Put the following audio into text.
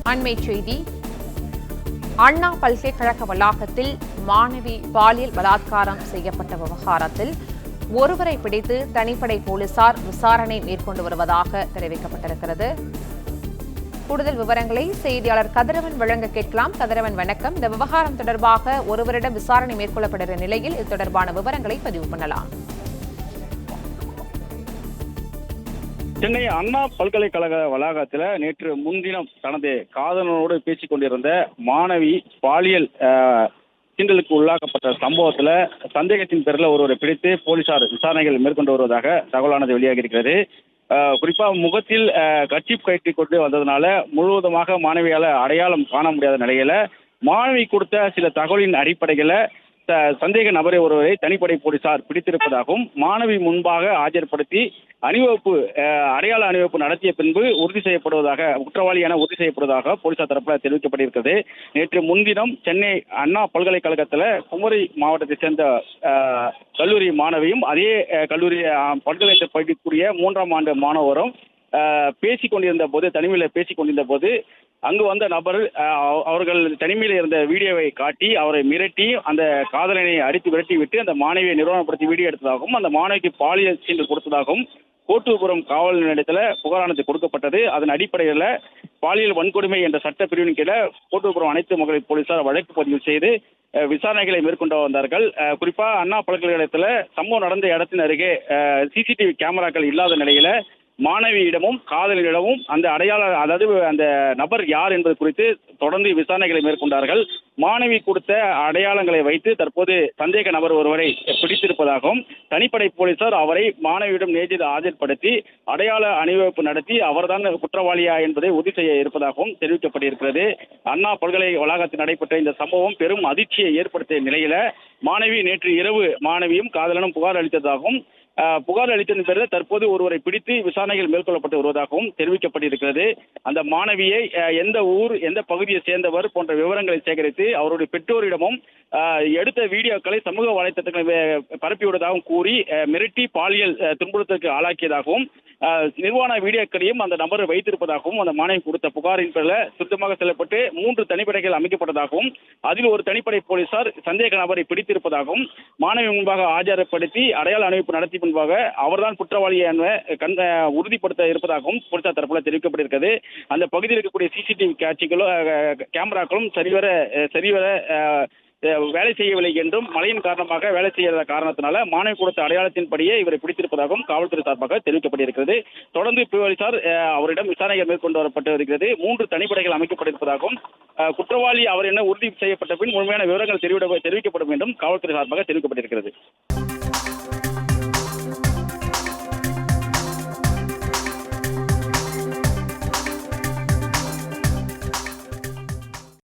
அண்மைச் செய்தி. அண்ணா பல்கலைக்கழக வளாகத்தில் மாணவி பாலியல் பலாத்காரம் செய்யப்பட்ட விவகாரத்தில் ஒருவரை பிடித்து தனிப்படை போலீசார் விசாரணை மேற்கொண்டு வருவதாக தெரிவிக்கப்பட்டிருக்கிறது. கூடுதல் விவரங்களை செய்தியாளர் கதிரவன் வழங்க கேட்கலாம். கதிரவன், வணக்கம். இந்த விவகாரம் தொடர்பாக ஒருவரிடம் விசாரணை மேற்கொள்ளப்படுகிற நிலையில் இது தொடர்பான விவரங்களை பதிவு பண்ணலாம். சென்னை அண்ணா பல்கலைக்கழக வளாகத்தில் நேற்று முன்தினம் தனது காதலனோடு பேசிக் கொண்டிருந்த மாணவி பாலியல் சீண்டலுக்கு உள்ளாக்கப்பட்ட சம்பவத்தில் சந்தேகத்தின் பேரில் ஒருவரை பிடித்து போலீசார் விசாரணைகள் மேற்கொண்டு வருவதாக தகவலானது வெளியாகி இருக்கிறது. குறிப்பாக முகத்தில் கர்ச்சீப் கட்டி கொண்டு வந்ததுனால முழுவதுமாக மாணவியால் அடையாளம் காண முடியாத நிலையில மாணவி கொடுத்த சில தகவலின் அடிப்படையில் சந்தேக நபரை ஒருவரை தனிப்படை போலீசார் பிடித்திருப்பதாகவும் மாணவி முன்பாக ஆஜர்படுத்தி அடையாள அணிவகுப்பு நடத்திய பின்பு குற்றவாளியான உறுதி செய்யப்படுவதாக போலீசார் தரப்பில் தெரிவிக்கப்பட்டிருக்கிறது. நேற்று முன்தினம் சென்னை அண்ணா பல்கலைக்கழகத்தில் குமரி மாவட்டத்தை சேர்ந்த கல்லூரி மாணவியும் அதே கல்லூரி பல்கலைக்கழகத்தில் படிக்கக்கூடிய 3ஆம் ஆண்டு மாணவரும் தனிமையில் பேசிக் கொண்டிருந்த போது அங்கு வந்த நபர் அவர்கள் தனிமையில் இருந்த வீடியோவை காட்டி அவரை மிரட்டி அந்த காதலனை அடித்து விரட்டி விட்டு அந்த மாணவியை நிறுவனப்படுத்தி வீடியோ எடுத்ததாகவும் அந்த மாணவிக்கு பாலியல் சீண்டல் கொடுத்ததாகவும் கோட்டூர்புரம் காவல் நிலையத்தில் புகாரானது கொடுக்கப்பட்டது. அதன் அடிப்படையில் பாலியல் வன்கொடுமை என்ற சட்ட பிரிவின் கீழே கோட்டூர்புரம் அனைத்து மகளிர் போலீசார் வழக்கு பதிவு செய்து விசாரணைகளை மேற்கொண்டு வந்தார்கள். குறிப்பாக அண்ணா பல்கலைக்கழகத்தில் சம்பவம் நடந்த இடத்தின் அருகே சிசிடிவி கேமராக்கள் இல்லாத நிலையில மாணவியிடமும் காதலியிடமும் அந்த நபர் யார் என்பது குறித்து தொடர்ந்து விசாரணைகளை மேற்கொண்டார்கள். மாணவி கொடுத்த அடையாளங்களை வைத்து தற்போது சந்தேக நபர் ஒருவரை பிடித்திருப்பதாகவும் தனிப்படை போலீசார் அவரை மாணவியிடம் நேரில் ஆஜர்படுத்தி அடையாள அணிவகுப்பு நடத்தி அவர்தான் குற்றவாளியா என்பதை உறுதி செய்ய இருப்பதாகவும் தெரிவிக்கப்பட்டிருக்கிறது. அண்ணா பல்கலை வளாகத்தில் நடைபெற்ற இந்த சம்பவம் பெரும் அதிர்ச்சியை ஏற்படுத்திய நிலையில மாணவி நேற்று இரவு மாணவியும் காதலனும் புகார் அளித்ததாகவும் புகார் அளித்ததன் பேரில் தற்போது ஒருவரை பிடித்து விசாரணைகள் மேற்கொள்ளப்பட்டு வருவதாகவும் தெரிவிக்கப்பட்டிருக்கிறது. அந்த மாணவியை எந்த ஊர், எந்த பகுதியை சேர்ந்தவர் போன்ற விவரங்களை சேகரித்து அவருடைய பெற்றோரிடமும் எடுத்த வீடியோக்களை சமூக வலைத்தளங்களை பரப்பிவிடுவதாகவும் கூறி மிரட்டி பாலியல் துன்புறுத்தலுக்கு ஆளாக்கியதாகவும் நிர்வாண வீடியோக்களையும் அந்த நபர் வைத்திருப்பதாகவும் அந்த மாணவி கொடுத்த புகாரின் பேரில் சுத்தமாக செல்லப்பட்டு 3 தனிப்படைகள் அமைக்கப்பட்டதாகவும் அதில் ஒரு தனிப்படை போலீசார் சந்தேக நபரை பிடித்திருப்பதாகவும் மாணவி முன்பாக ஆஜர்படுத்தி அடையாள அணிவகுப்பு நடத்தி முன்பாக அவர்தான் குற்றவாளி என உறுதிப்படுத்த இருப்பதாகவும் போலீசார் தரப்பில் தெரிவிக்கப்பட்டிருக்கிறது. அந்த பகுதியில் இருக்கக்கூடிய சிசிடிவி கேமராக்களும் சரிவர வேலை செய்யவில்லை என்றும் மழையின் காரணமாக வேலை செய்யாத காரணத்தினால மாணவி கொடுத்த அடையாளத்தின்படியே இவரை பிடித்திருப்பதாகவும் காவல்துறை சார்பாக தெரிவிக்கப்பட்டிருக்கிறது. தொடர்ந்து போலீசார் அவரிடம் விசாரணைகள் மேற்கொண்டு வரப்பட்டு வருகிறது. 3 தனிப்படைகள் அமைக்கப்பட்டிருப்பதாகவும் குற்றவாளி அவர் என உறுதி செய்யப்பட்ட பின் முழுமையான விவரங்கள் தெரிவிக்கப்படும் என்றும் காவல்துறை சார்பாக தெரிவிக்கப்பட்டிருக்கிறது.